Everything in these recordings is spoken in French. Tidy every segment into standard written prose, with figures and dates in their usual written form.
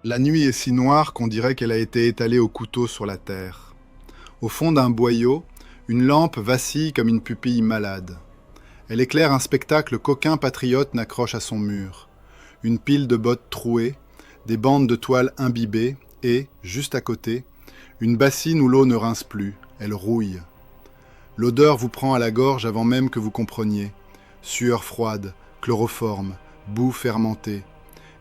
La nuit est si noire qu'on dirait qu'elle a été étalée au couteau sur la terre. Au fond d'un boyau, une lampe vacille comme une pupille malade. Elle éclaire un spectacle qu'aucun patriote n'accroche à son mur. Une pile de bottes trouées, des bandes de toile imbibées et, juste à côté, une bassine où l'eau ne rince plus, elle rouille. L'odeur vous prend à la gorge avant même que vous compreniez. Sueur froide, chloroforme, boue fermentée.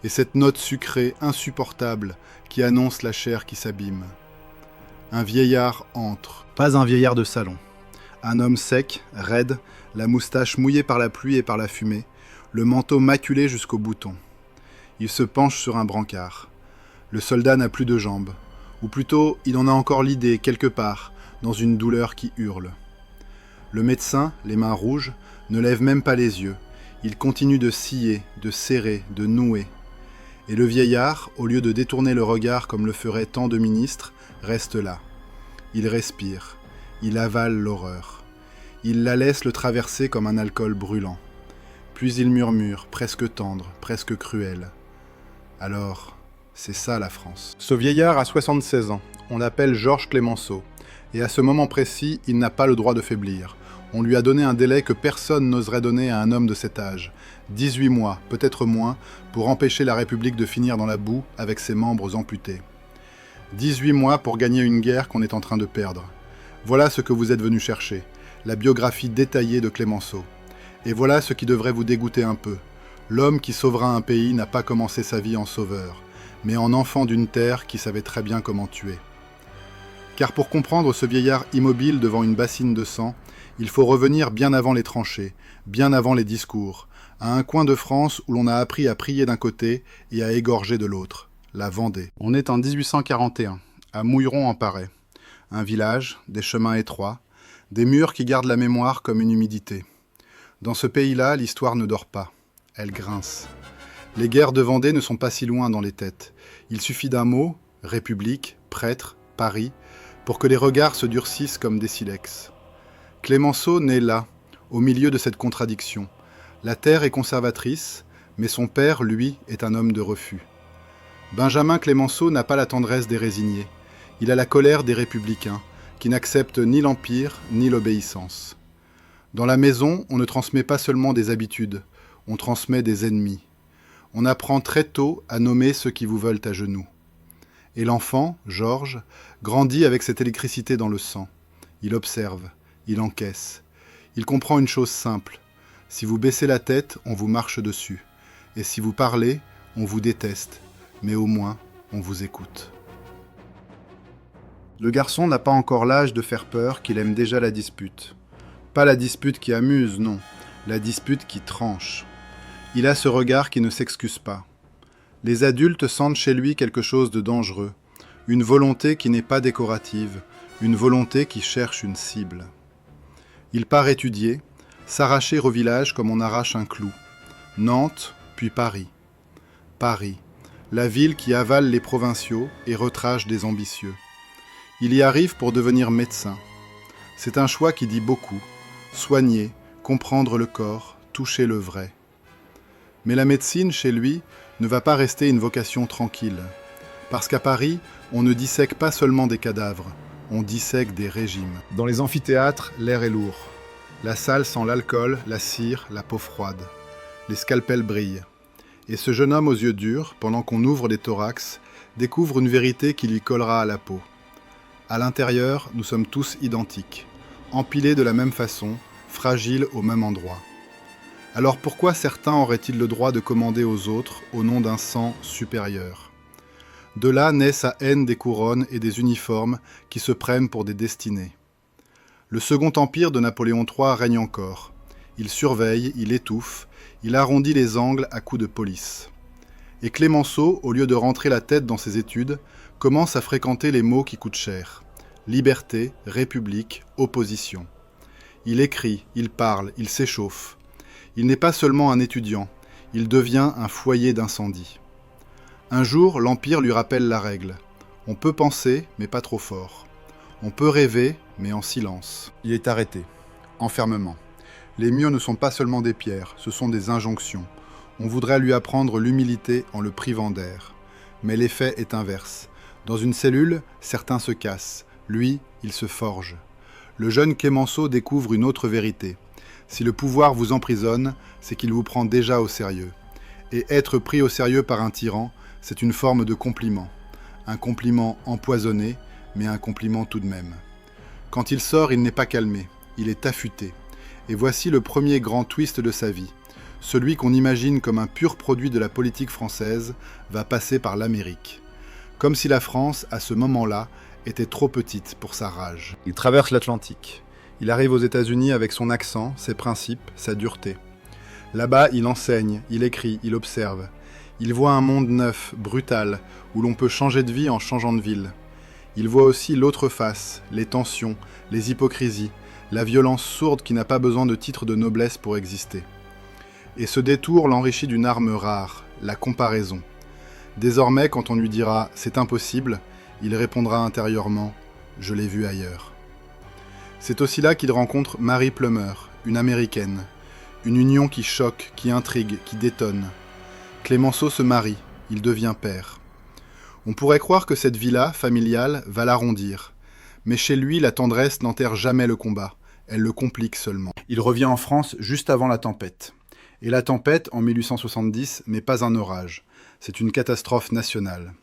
Et cette note sucrée insupportable qui annonce la chair qui s'abîme. Un vieillard entre. Pas un vieillard de salon. Un homme sec, raide, la moustache mouillée par la pluie et par la fumée, le manteau maculé jusqu'au bouton. Il se penche sur un brancard. Le soldat n'a plus de jambes. Ou plutôt, il en a encore l'idée, quelque part, dans une douleur qui hurle. Le médecin, les mains rouges, ne lève même pas les yeux. Il continue de scier, de serrer, de nouer. Et le vieillard, au lieu de détourner le regard comme le feraient tant de ministres, reste là. Il respire. Il avale l'horreur. Il la laisse le traverser comme un alcool brûlant. Puis il murmure, presque tendre, presque cruel. Alors, c'est ça la France. Ce vieillard a 76 ans. On l'appelle Georges Clémenceau. Et à ce moment précis, il n'a pas le droit de faiblir. On lui a donné un délai que personne n'oserait donner à un homme de cet âge. 18 mois, peut-être moins, pour empêcher la République de finir dans la boue avec ses membres amputés. 18 mois pour gagner une guerre qu'on est en train de perdre. Voilà ce que vous êtes venu chercher, la biographie détaillée de Clémenceau. Et voilà ce qui devrait vous dégoûter un peu. L'homme qui sauvera un pays n'a pas commencé sa vie en sauveur, mais en enfant d'une terre qui savait très bien comment tuer. Car pour comprendre ce vieillard immobile devant une bassine de sang, il faut revenir bien avant les tranchées, bien avant les discours, à un coin de France où l'on a appris à prier d'un côté et à égorger de l'autre, la Vendée. On est en 1841, à Mouilleron-en-Parais. Un village, des chemins étroits, des murs qui gardent la mémoire comme une humidité. Dans ce pays-là, l'histoire ne dort pas, elle grince. Les guerres de Vendée ne sont pas si loin dans les têtes. Il suffit d'un mot, République, prêtre, Paris, pour que les regards se durcissent comme des silex. Clémenceau naît là, au milieu de cette contradiction. La terre est conservatrice, mais son père, lui, est un homme de refus. Benjamin Clémenceau n'a pas la tendresse des résignés. Il a la colère des républicains, qui n'acceptent ni l'empire ni l'obéissance. Dans la maison, on ne transmet pas seulement des habitudes, on transmet des ennemis. On apprend très tôt à nommer ceux qui vous veulent à genoux. Et l'enfant, Georges, grandit avec cette électricité dans le sang. Il observe, il encaisse. Il comprend une chose simple. Si vous baissez la tête, on vous marche dessus. Et si vous parlez, on vous déteste. Mais au moins, on vous écoute. Le garçon n'a pas encore l'âge de faire peur qu'il aime déjà la dispute. Pas la dispute qui amuse, non. La dispute qui tranche. Il a ce regard qui ne s'excuse pas. Les adultes sentent chez lui quelque chose de dangereux. Une volonté qui n'est pas décorative. Une volonté qui cherche une cible. Il part étudier, s'arracher au village comme on arrache un clou. Nantes, puis Paris. Paris, la ville qui avale les provinciaux et retrache des ambitieux. Il y arrive pour devenir médecin. C'est un choix qui dit beaucoup. Soigner, comprendre le corps, toucher le vrai. Mais la médecine, chez lui, ne va pas rester une vocation tranquille. Parce qu'à Paris, on ne dissèque pas seulement des cadavres, on dissèque des régimes. Dans les amphithéâtres, l'air est lourd. La salle sent l'alcool, la cire, la peau froide. Les scalpels brillent. Et ce jeune homme aux yeux durs, pendant qu'on ouvre les thorax, découvre une vérité qui lui collera à la peau. À l'intérieur, nous sommes tous identiques, empilés de la même façon, fragiles au même endroit. Alors pourquoi certains auraient-ils le droit de commander aux autres au nom d'un sang supérieur ? De là naît sa haine des couronnes et des uniformes qui se prennent pour des destinées. Le Second Empire de Napoléon III règne encore. Il surveille, il étouffe, il arrondit les angles à coups de police. Et Clémenceau, au lieu de rentrer la tête dans ses études, commence à fréquenter les mots qui coûtent cher. Liberté, république, opposition. Il écrit, il parle, il s'échauffe. Il n'est pas seulement un étudiant, il devient un foyer d'incendie. Un jour, l'Empire lui rappelle la règle. On peut penser, mais pas trop fort. On peut rêver, mais en silence. Il est arrêté. Enfermement. Les murs ne sont pas seulement des pierres, ce sont des injonctions. On voudrait lui apprendre l'humilité en le privant d'air. Mais l'effet est inverse. Dans une cellule, certains se cassent. Lui, il se forge. Le jeune Clémenceau découvre une autre vérité. Si le pouvoir vous emprisonne, c'est qu'il vous prend déjà au sérieux. Et être pris au sérieux par un tyran, c'est une forme de compliment. Un compliment empoisonné, mais un compliment tout de même. Quand il sort, il n'est pas calmé, il est affûté. Et voici le premier grand twist de sa vie. Celui qu'on imagine comme un pur produit de la politique française va passer par l'Amérique. Comme si la France, à ce moment-là, était trop petite pour sa rage. Il traverse l'Atlantique. Il arrive aux États-Unis avec son accent, ses principes, sa dureté. Là-bas, il enseigne, il écrit, il observe. Il voit un monde neuf, brutal, où l'on peut changer de vie en changeant de ville. Il voit aussi l'autre face, les tensions, les hypocrisies, la violence sourde qui n'a pas besoin de titre de noblesse pour exister. Et ce détour l'enrichit d'une arme rare, la comparaison. Désormais, quand on lui dira « c'est impossible », il répondra intérieurement « je l'ai vu ailleurs ». C'est aussi là qu'il rencontre Mary Plummer, une Américaine. Une union qui choque, qui intrigue, qui détonne. Clémenceau se marie, il devient père. On pourrait croire que cette vie-là, familiale, va l'arrondir. Mais chez lui, la tendresse n'enterre jamais le combat. Elle le complique seulement. Il revient en France juste avant la tempête. Et la tempête, en 1870, n'est pas un orage. C'est une catastrophe nationale.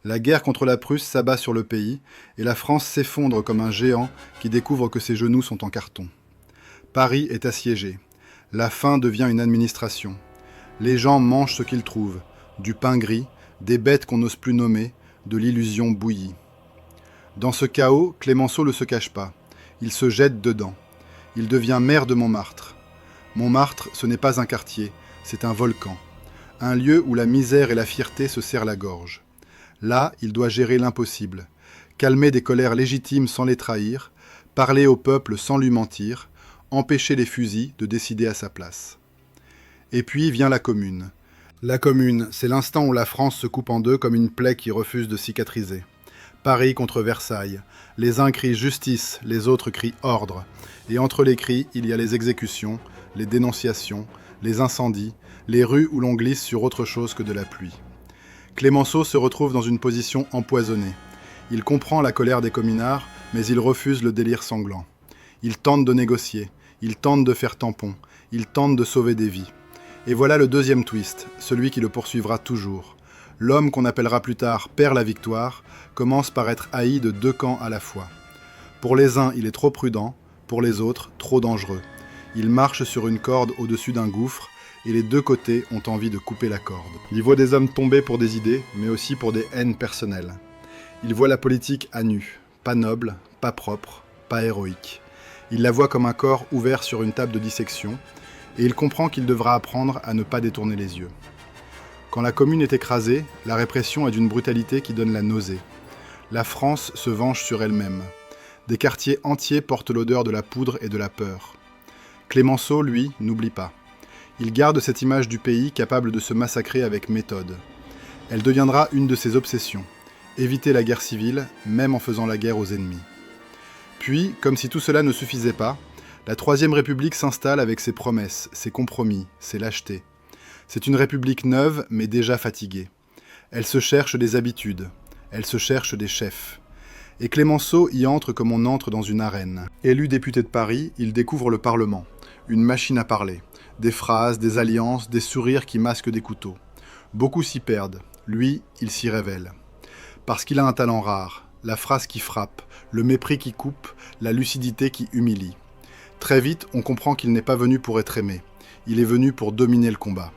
La guerre contre la Prusse s'abat sur le pays, et la France s'effondre comme un géant qui découvre que ses genoux sont en carton. Paris est assiégé. La faim devient une administration. Les gens mangent ce qu'ils trouvent, du pain gris, des bêtes qu'on n'ose plus nommer, de l'illusion bouillie. Dans ce chaos, Clémenceau ne se cache pas. Il se jette dedans. Il devient maire de Montmartre. Montmartre, ce n'est pas un quartier, c'est un volcan. Un lieu où la misère et la fierté se serrent la gorge. Là, il doit gérer l'impossible. Calmer des colères légitimes sans les trahir, parler au peuple sans lui mentir, empêcher les fusils de décider à sa place. Et puis vient la Commune. La Commune, c'est l'instant où la France se coupe en deux comme une plaie qui refuse de cicatriser. Paris contre Versailles. Les uns crient justice, les autres crient ordre. Et entre les cris, il y a les exécutions, les dénonciations, les incendies, les rues où l'on glisse sur autre chose que de la pluie. Clémenceau se retrouve dans une position empoisonnée. Il comprend la colère des communards, mais il refuse le délire sanglant. Il tente de négocier, il tente de faire tampon, il tente de sauver des vies. Et voilà le deuxième twist, celui qui le poursuivra toujours. L'homme qu'on appellera plus tard Père la Victoire commence par être haï de deux camps à la fois. Pour les uns, il est trop prudent, pour les autres, trop dangereux. Il marche sur une corde au-dessus d'un gouffre, et les deux côtés ont envie de couper la corde. Il voit des hommes tomber pour des idées, mais aussi pour des haines personnelles. Il voit la politique à nu, pas noble, pas propre, pas héroïque. Il la voit comme un corps ouvert sur une table de dissection, et il comprend qu'il devra apprendre à ne pas détourner les yeux. Quand la Commune est écrasée, la répression est d'une brutalité qui donne la nausée. La France se venge sur elle-même. Des quartiers entiers portent l'odeur de la poudre et de la peur. Clémenceau, lui, n'oublie pas. Il garde cette image du pays capable de se massacrer avec méthode. Elle deviendra une de ses obsessions. Éviter la guerre civile, même en faisant la guerre aux ennemis. Puis, comme si tout cela ne suffisait pas, la Troisième République s'installe avec ses promesses, ses compromis, ses lâchetés. C'est une république neuve, mais déjà fatiguée. Elle se cherche des habitudes, elle se cherche des chefs. Et Clémenceau y entre comme on entre dans une arène. Élu député de Paris, il découvre le Parlement, une machine à parler. Des phrases, des alliances, des sourires qui masquent des couteaux. Beaucoup s'y perdent, lui, il s'y révèle. Parce qu'il a un talent rare, la phrase qui frappe, le mépris qui coupe, la lucidité qui humilie. Très vite, on comprend qu'il n'est pas venu pour être aimé. Il est venu pour dominer le combat.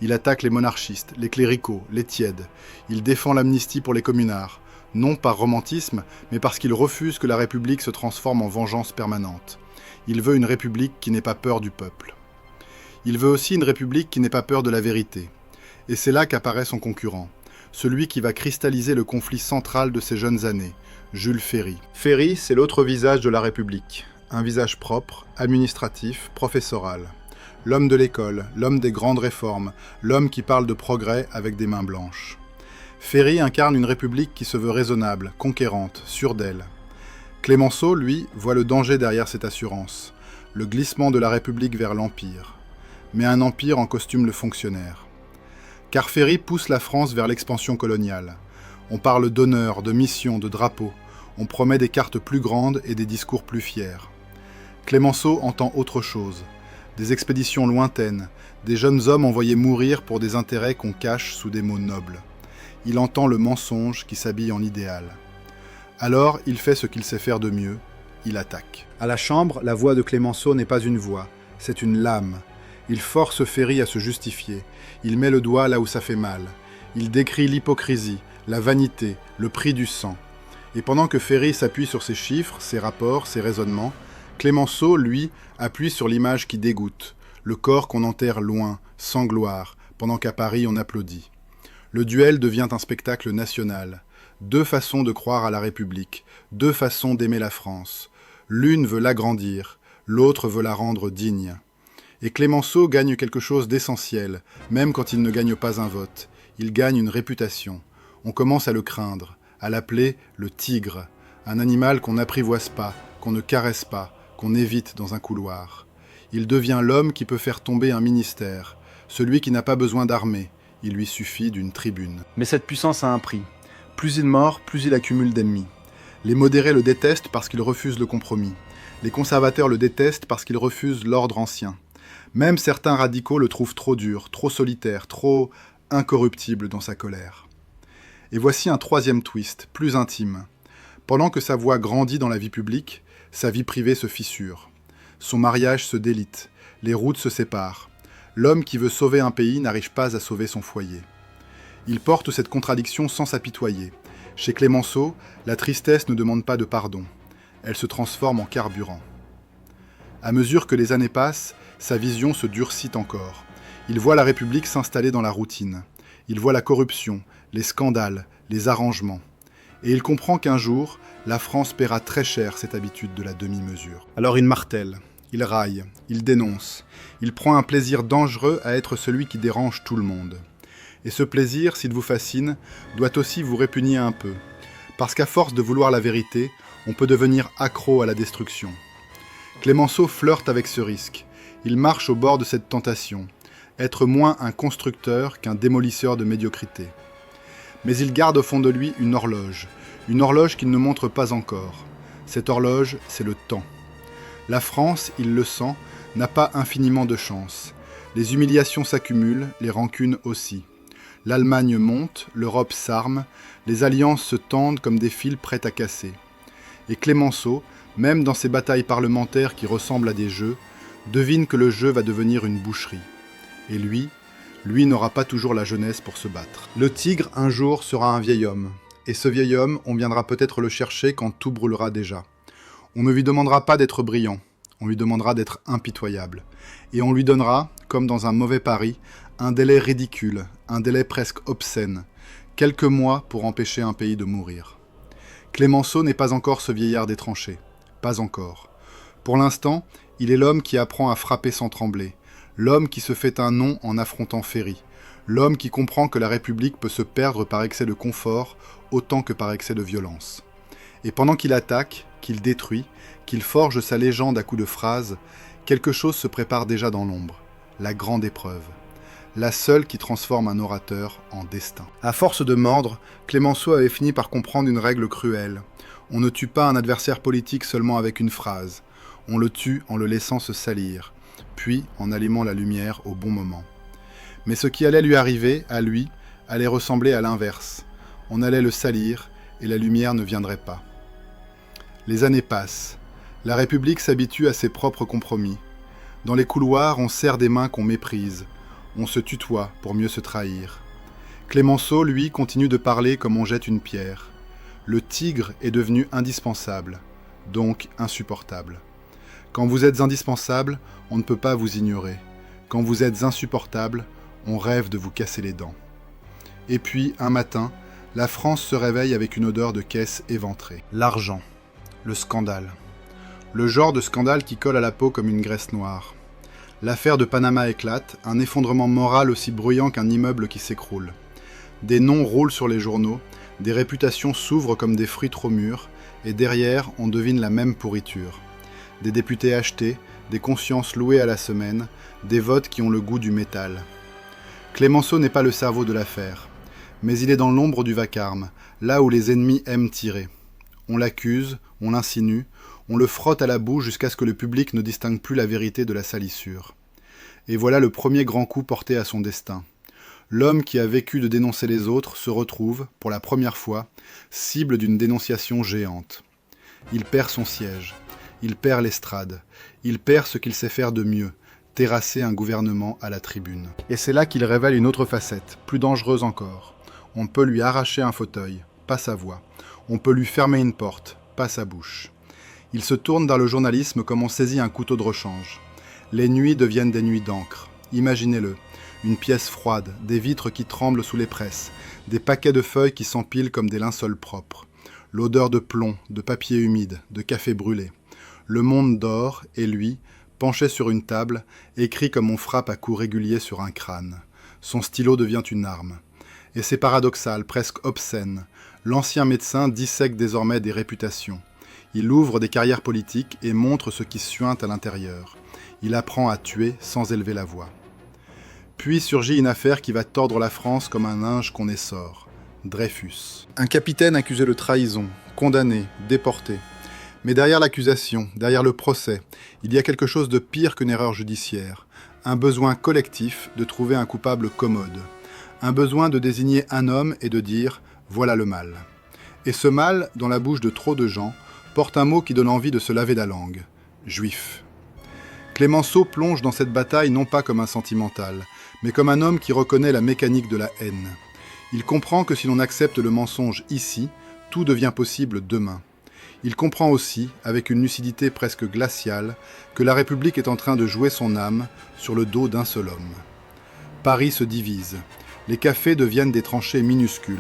Il attaque les monarchistes, les cléricaux, les tièdes. Il défend l'amnistie pour les communards, non par romantisme, mais parce qu'il refuse que la République se transforme en vengeance permanente. Il veut une République qui n'ait pas peur du peuple. Il veut aussi une République qui n'ait pas peur de la vérité. Et c'est là qu'apparaît son concurrent, celui qui va cristalliser le conflit central de ces jeunes années, Jules Ferry. Ferry, c'est l'autre visage de la République. Un visage propre, administratif, professoral. L'homme de l'école, l'homme des grandes réformes, l'homme qui parle de progrès avec des mains blanches. Ferry incarne une République qui se veut raisonnable, conquérante, sûre d'elle. Clémenceau, lui, voit le danger derrière cette assurance, le glissement de la République vers l'Empire. Mais un empire en costume de fonctionnaire. Car Ferry pousse la France vers l'expansion coloniale. On parle d'honneur, de mission, de drapeau. On promet des cartes plus grandes et des discours plus fiers. Clémenceau entend autre chose. Des expéditions lointaines, des jeunes hommes envoyés mourir pour des intérêts qu'on cache sous des mots nobles. Il entend le mensonge qui s'habille en idéal. Alors, il fait ce qu'il sait faire de mieux, il attaque. À la Chambre, la voix de Clémenceau n'est pas une voix, c'est une lame. Il force Ferry à se justifier. Il met le doigt là où ça fait mal. Il décrit l'hypocrisie, la vanité, le prix du sang. Et pendant que Ferry s'appuie sur ses chiffres, ses rapports, ses raisonnements, Clémenceau, lui, appuie sur l'image qui dégoûte, le corps qu'on enterre loin, sans gloire, pendant qu'à Paris on applaudit. Le duel devient un spectacle national. Deux façons de croire à la République, deux façons d'aimer la France. L'une veut l'agrandir, l'autre veut la rendre digne. Et Clémenceau gagne quelque chose d'essentiel, même quand il ne gagne pas un vote. Il gagne une réputation. On commence à le craindre, à l'appeler le tigre, un animal qu'on n'apprivoise pas, qu'on ne caresse pas, qu'on évite dans un couloir. Il devient l'homme qui peut faire tomber un ministère, celui qui n'a pas besoin d'armée, il lui suffit d'une tribune. Mais cette puissance a un prix. Plus il mord, plus il accumule d'ennemis. Les modérés le détestent parce qu'il refuse le compromis. Les conservateurs le détestent parce qu'il refuse l'ordre ancien. Même certains radicaux le trouvent trop dur, trop solitaire, trop incorruptible dans sa colère. Et voici un troisième twist, plus intime. Pendant que sa voix grandit dans la vie publique, sa vie privée se fissure. Son mariage se délite, les routes se séparent. L'homme qui veut sauver un pays n'arrive pas à sauver son foyer. Il porte cette contradiction sans s'apitoyer. Chez Clémenceau, la tristesse ne demande pas de pardon. Elle se transforme en carburant. À mesure que les années passent, sa vision se durcit encore. Il voit la République s'installer dans la routine. Il voit la corruption, les scandales, les arrangements. Et il comprend qu'un jour, la France paiera très cher cette habitude de la demi-mesure. Alors il martèle, il raille, il dénonce. Il prend un plaisir dangereux à être celui qui dérange tout le monde. Et ce plaisir, s'il vous fascine, doit aussi vous répugner un peu. Parce qu'à force de vouloir la vérité, on peut devenir accro à la destruction. Clémenceau flirte avec ce risque. Il marche au bord de cette tentation. Être moins un constructeur qu'un démolisseur de médiocrité. Mais il garde au fond de lui une horloge qu'il ne montre pas encore. Cette horloge, c'est le temps. La France, il le sent, n'a pas infiniment de chance. Les humiliations s'accumulent, les rancunes aussi. L'Allemagne monte, l'Europe s'arme, les alliances se tendent comme des fils prêts à casser. Et Clémenceau, même dans ces batailles parlementaires qui ressemblent à des jeux, devine que le jeu va devenir une boucherie. Et lui n'aura pas toujours la jeunesse pour se battre. Le tigre, un jour, sera un vieil homme. Et ce vieil homme, on viendra peut-être le chercher quand tout brûlera déjà. On ne lui demandera pas d'être brillant, on lui demandera d'être impitoyable. Et on lui donnera, comme dans un mauvais pari, un délai ridicule, un délai presque obscène, quelques mois pour empêcher un pays de mourir. Clémenceau n'est pas encore ce vieillard des tranchées, pas encore. Pour l'instant, il est l'homme qui apprend à frapper sans trembler, l'homme qui se fait un nom en affrontant Ferry, l'homme qui comprend que la République peut se perdre par excès de confort autant que par excès de violence. Et pendant qu'il attaque, qu'il détruit, qu'il forge sa légende à coups de phrases, quelque chose se prépare déjà dans l'ombre, la grande épreuve. La seule qui transforme un orateur en destin. À force de mordre, Clémenceau avait fini par comprendre une règle cruelle. On ne tue pas un adversaire politique seulement avec une phrase. On le tue en le laissant se salir, puis en allumant la lumière au bon moment. Mais ce qui allait lui arriver, à lui, allait ressembler à l'inverse. On allait le salir, et la lumière ne viendrait pas. Les années passent. La République s'habitue à ses propres compromis. Dans les couloirs, on serre des mains qu'on méprise. On se tutoie pour mieux se trahir. Clémenceau, lui, continue de parler comme on jette une pierre. Le tigre est devenu indispensable, donc insupportable. Quand vous êtes indispensable, on ne peut pas vous ignorer. Quand vous êtes insupportable, on rêve de vous casser les dents. Et puis, un matin, la France se réveille avec une odeur de caisse éventrée. L'argent, le scandale. Le genre de scandale qui colle à la peau comme une graisse noire. L'affaire de Panama éclate, un effondrement moral aussi bruyant qu'un immeuble qui s'écroule. Des noms roulent sur les journaux, des réputations s'ouvrent comme des fruits trop mûrs, et derrière, on devine la même pourriture. Des députés achetés, des consciences louées à la semaine, des votes qui ont le goût du métal. Clémenceau n'est pas le cerveau de l'affaire, mais il est dans l'ombre du vacarme, là où les ennemis aiment tirer. On l'accuse, on l'insinue, on le frotte à la boue jusqu'à ce que le public ne distingue plus la vérité de la salissure. Et voilà le premier grand coup porté à son destin. L'homme qui a vécu de dénoncer les autres se retrouve, pour la première fois, cible d'une dénonciation géante. Il perd son siège, il perd l'estrade, il perd ce qu'il sait faire de mieux, terrasser un gouvernement à la tribune. Et c'est là qu'il révèle une autre facette, plus dangereuse encore. On peut lui arracher un fauteuil, pas sa voix. On peut lui fermer une porte, pas sa bouche. Il se tourne vers le journalisme comme on saisit un couteau de rechange. Les nuits deviennent des nuits d'encre. Imaginez-le. Une pièce froide, des vitres qui tremblent sous les presses, des paquets de feuilles qui s'empilent comme des linceuls propres. L'odeur de plomb, de papier humide, de café brûlé. Le monde dort, et lui, penché sur une table, écrit comme on frappe à coups réguliers sur un crâne. Son stylo devient une arme. Et c'est paradoxal, presque obscène. L'ancien médecin dissèque désormais des réputations. Il ouvre des carrières politiques et montre ce qui suinte à l'intérieur. Il apprend à tuer sans élever la voix. Puis surgit une affaire qui va tordre la France comme un linge qu'on essore. Dreyfus. Un capitaine accusé de trahison, condamné, déporté. Mais derrière l'accusation, derrière le procès, il y a quelque chose de pire qu'une erreur judiciaire. Un besoin collectif de trouver un coupable commode. Un besoin de désigner un homme et de dire « voilà le mal ». Et ce mal, dans la bouche de trop de gens, porte un mot qui donne envie de se laver la langue. Juif. Clémenceau plonge dans cette bataille non pas comme un sentimental, mais comme un homme qui reconnaît la mécanique de la haine. Il comprend que si l'on accepte le mensonge ici, tout devient possible demain. Il comprend aussi, avec une lucidité presque glaciale, que la République est en train de jouer son âme sur le dos d'un seul homme. Paris se divise. Les cafés deviennent des tranchées minuscules.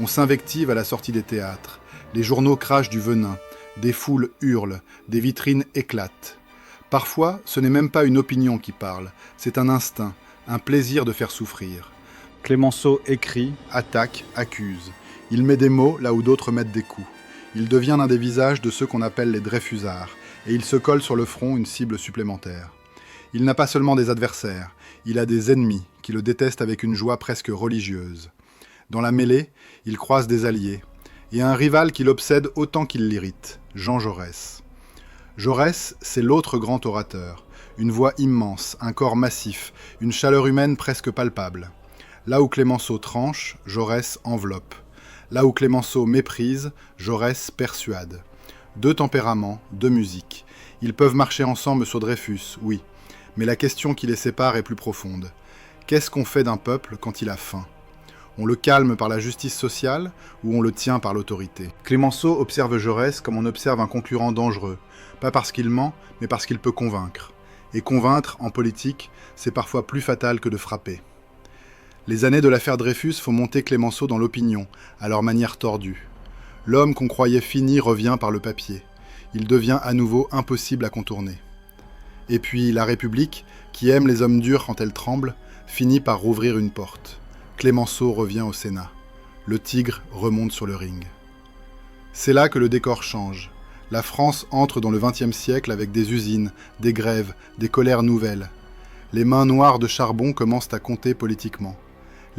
On s'invective à la sortie des théâtres. Les journaux crachent du venin. Des foules hurlent. Des vitrines éclatent. Parfois, ce n'est même pas une opinion qui parle. C'est un instinct, un plaisir de faire souffrir. Clémenceau écrit, attaque, accuse. Il met des mots là où d'autres mettent des coups. Il devient l'un des visages de ceux qu'on appelle les Dreyfusards, et il se colle sur le front une cible supplémentaire. Il n'a pas seulement des adversaires, il a des ennemis qui le détestent avec une joie presque religieuse. Dans la mêlée, il croise des alliés, et un rival qui l'obsède autant qu'il l'irrite, Jean Jaurès. Jaurès, c'est l'autre grand orateur, une voix immense, un corps massif, une chaleur humaine presque palpable. Là où Clémenceau tranche, Jaurès enveloppe. Là où Clémenceau méprise, Jaurès persuade. Deux tempéraments, deux musiques. Ils peuvent marcher ensemble sur Dreyfus, oui, mais la question qui les sépare est plus profonde. Qu'est-ce qu'on fait d'un peuple quand il a faim ? On le calme par la justice sociale ou on le tient par l'autorité ? Clémenceau observe Jaurès comme on observe un concurrent dangereux, pas parce qu'il ment, mais parce qu'il peut convaincre. Et convaincre, en politique, c'est parfois plus fatal que de frapper. Les années de l'affaire Dreyfus font monter Clémenceau dans l'opinion, à leur manière tordue. L'homme qu'on croyait fini revient par le papier. Il devient à nouveau impossible à contourner. Et puis la République, qui aime les hommes durs quand elle tremble, finit par rouvrir une porte. Clémenceau revient au Sénat. Le tigre remonte sur le ring. C'est là que le décor change. La France entre dans le XXe siècle avec des usines, des grèves, des colères nouvelles. Les mains noires de charbon commencent à compter politiquement.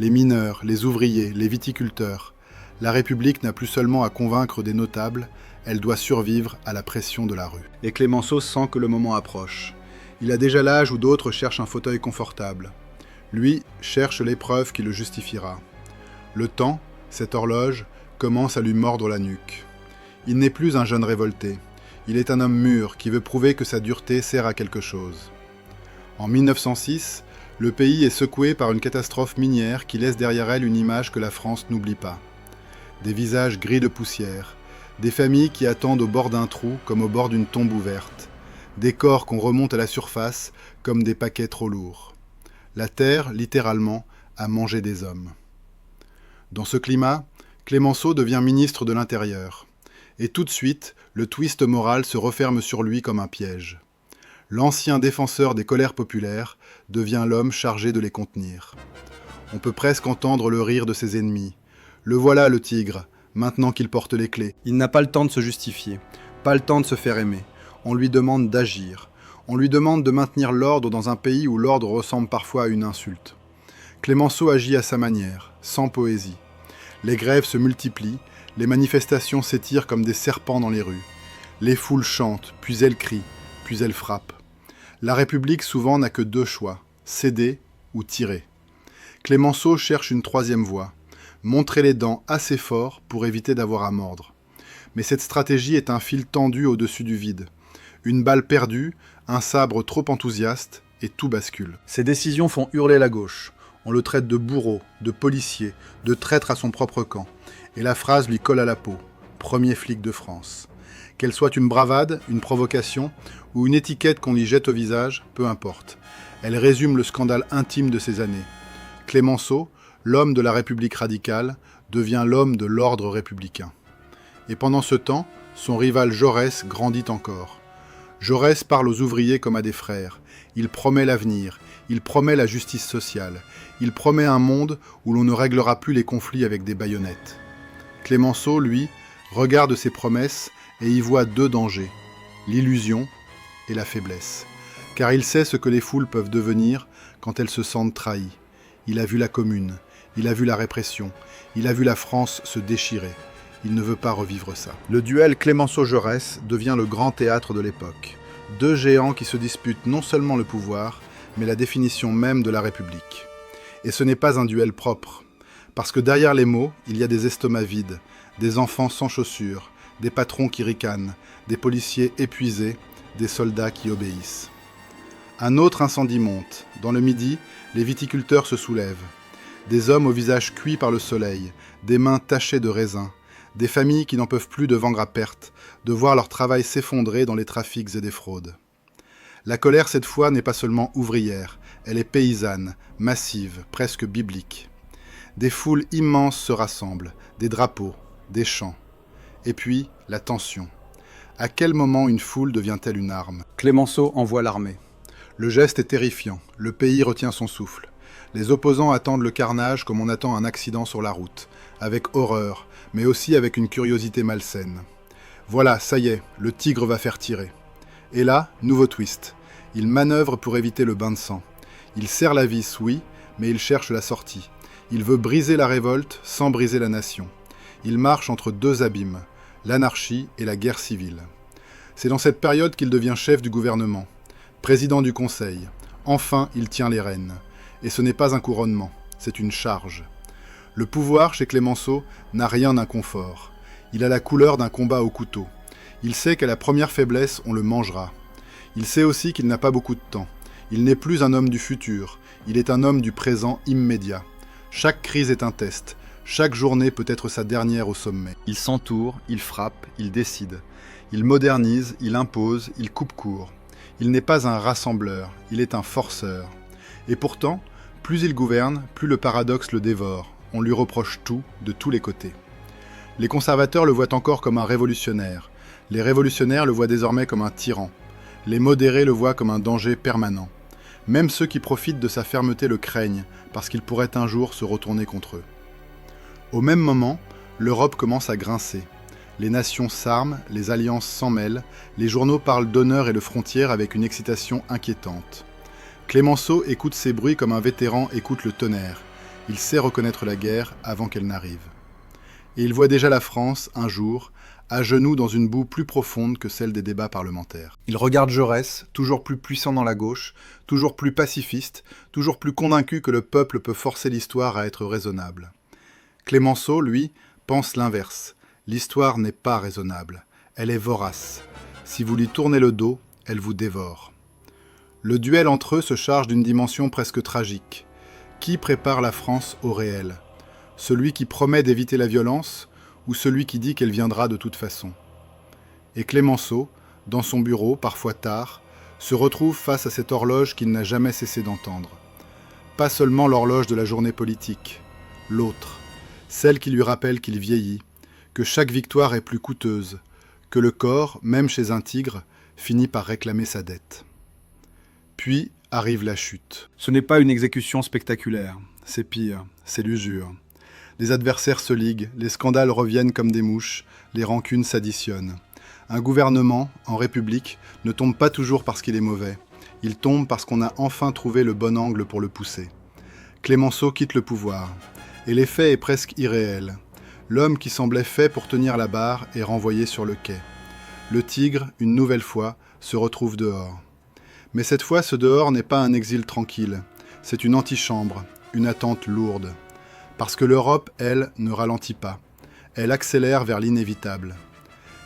Les mineurs, les ouvriers, les viticulteurs. La République n'a plus seulement à convaincre des notables, elle doit survivre à la pression de la rue. Et Clémenceau sent que le moment approche. Il a déjà l'âge où d'autres cherchent un fauteuil confortable. Lui cherche l'épreuve qui le justifiera. Le temps, cette horloge, commence à lui mordre la nuque. Il n'est plus un jeune révolté. Il est un homme mûr qui veut prouver que sa dureté sert à quelque chose. En 1906, le pays est secoué par une catastrophe minière qui laisse derrière elle une image que la France n'oublie pas. Des visages gris de poussière, des familles qui attendent au bord d'un trou comme au bord d'une tombe ouverte, des corps qu'on remonte à la surface comme des paquets trop lourds. La terre, littéralement, a mangé des hommes. Dans ce climat, Clémenceau devient ministre de l'Intérieur. Et tout de suite, le twist moral se referme sur lui comme un piège. L'ancien défenseur des colères populaires devient l'homme chargé de les contenir. On peut presque entendre le rire de ses ennemis. Le voilà le tigre, maintenant qu'il porte les clés. Il n'a pas le temps de se justifier, pas le temps de se faire aimer. On lui demande d'agir. On lui demande de maintenir l'ordre dans un pays où l'ordre ressemble parfois à une insulte. Clémenceau agit à sa manière, sans poésie. Les grèves se multiplient, les manifestations s'étirent comme des serpents dans les rues. Les foules chantent, puis elles crient, puis elles frappent. La République souvent n'a que deux choix, céder ou tirer. Clémenceau cherche une troisième voie, montrer les dents assez fort pour éviter d'avoir à mordre. Mais cette stratégie est un fil tendu au-dessus du vide. Une balle perdue, un sabre trop enthousiaste, et tout bascule. Ces décisions font hurler la gauche. On le traite de bourreau, de policier, de traître à son propre camp. Et la phrase lui colle à la peau. Premier flic de France. Qu'elle soit une bravade, une provocation, ou une étiquette qu'on lui jette au visage, peu importe. Elle résume le scandale intime de ces années. Clémenceau, l'homme de la République radicale, devient l'homme de l'ordre républicain. Et pendant ce temps, son rival Jaurès grandit encore. Jaurès parle aux ouvriers comme à des frères. Il promet l'avenir, il promet la justice sociale, il promet un monde où l'on ne réglera plus les conflits avec des baïonnettes. Clémenceau, lui, regarde ses promesses et y voit deux dangers, l'illusion et la faiblesse. Car il sait ce que les foules peuvent devenir quand elles se sentent trahies. Il a vu la Commune, il a vu la répression, il a vu la France se déchirer. Il ne veut pas revivre ça. Le duel Clémenceau-Jaurès devient le grand théâtre de l'époque. Deux géants qui se disputent non seulement le pouvoir, mais la définition même de la République. Et ce n'est pas un duel propre, parce que derrière les mots, il y a des estomacs vides, des enfants sans chaussures, des patrons qui ricanent, des policiers épuisés, des soldats qui obéissent. Un autre incendie monte. Dans le Midi, les viticulteurs se soulèvent. Des hommes au visage cuit par le soleil, des mains tachées de raisin, des familles qui n'en peuvent plus de vendre à perte, de voir leur travail s'effondrer dans les trafics et des fraudes. La colère, cette fois, n'est pas seulement ouvrière, elle est paysanne, massive, presque biblique. Des foules immenses se rassemblent, des drapeaux, des chants. Et puis, la tension. À quel moment une foule devient-elle une arme ? Clémenceau envoie l'armée. Le geste est terrifiant, le pays retient son souffle. Les opposants attendent le carnage comme on attend un accident sur la route, avec horreur, mais aussi avec une curiosité malsaine. Voilà, ça y est, le tigre va faire tirer. Et là, nouveau twist. Il manœuvre pour éviter le bain de sang. Il serre la vis, oui, mais il cherche la sortie. Il veut briser la révolte sans briser la nation. Il marche entre deux abîmes, l'anarchie et la guerre civile. C'est dans cette période qu'il devient chef du gouvernement, président du Conseil. Enfin, il tient les rênes. Et ce n'est pas un couronnement, c'est une charge. Le pouvoir, chez Clémenceau, n'a rien d'inconfort. Il a la couleur d'un combat au couteau. Il sait qu'à la première faiblesse, on le mangera. Il sait aussi qu'il n'a pas beaucoup de temps. Il n'est plus un homme du futur, il est un homme du présent immédiat. Chaque crise est un test, chaque journée peut être sa dernière au sommet. Il s'entoure, il frappe, il décide. Il modernise, il impose, il coupe court. Il n'est pas un rassembleur, il est un forceur. Et pourtant, plus il gouverne, plus le paradoxe le dévore. On lui reproche tout, de tous les côtés. Les conservateurs le voient encore comme un révolutionnaire. Les révolutionnaires le voient désormais comme un tyran. Les modérés le voient comme un danger permanent. Même ceux qui profitent de sa fermeté le craignent, parce qu'il pourrait un jour se retourner contre eux. Au même moment, l'Europe commence à grincer. Les nations s'arment, les alliances s'en mêlent, les journaux parlent d'honneur et de frontières avec une excitation inquiétante. Clémenceau écoute ces bruits comme un vétéran écoute le tonnerre. Il sait reconnaître la guerre avant qu'elle n'arrive. Et il voit déjà la France, un jour, à genoux dans une boue plus profonde que celle des débats parlementaires. Il regarde Jaurès, toujours plus puissant dans la gauche, toujours plus pacifiste, toujours plus convaincu que le peuple peut forcer l'histoire à être raisonnable. Clémenceau, lui, pense l'inverse. L'histoire n'est pas raisonnable, elle est vorace. Si vous lui tournez le dos, elle vous dévore. Le duel entre eux se charge d'une dimension presque tragique. Qui prépare la France au réel ? Celui qui promet d'éviter la violence ou celui qui dit qu'elle viendra de toute façon ? Et Clémenceau, dans son bureau, parfois tard, se retrouve face à cette horloge qu'il n'a jamais cessé d'entendre. Pas seulement l'horloge de la journée politique, l'autre, celle qui lui rappelle qu'il vieillit, que chaque victoire est plus coûteuse, que le corps, même chez un tigre, finit par réclamer sa dette. Puis arrive la chute. Ce n'est pas une exécution spectaculaire, c'est pire, c'est l'usure. Les adversaires se liguent, les scandales reviennent comme des mouches, les rancunes s'additionnent. Un gouvernement, en République, ne tombe pas toujours parce qu'il est mauvais. Il tombe parce qu'on a enfin trouvé le bon angle pour le pousser. Clémenceau quitte le pouvoir. Et l'effet est presque irréel. L'homme qui semblait fait pour tenir la barre est renvoyé sur le quai. Le tigre, une nouvelle fois, se retrouve dehors. Mais cette fois, ce dehors n'est pas un exil tranquille. C'est une antichambre, une attente lourde. Parce que l'Europe, elle, ne ralentit pas. Elle accélère vers l'inévitable.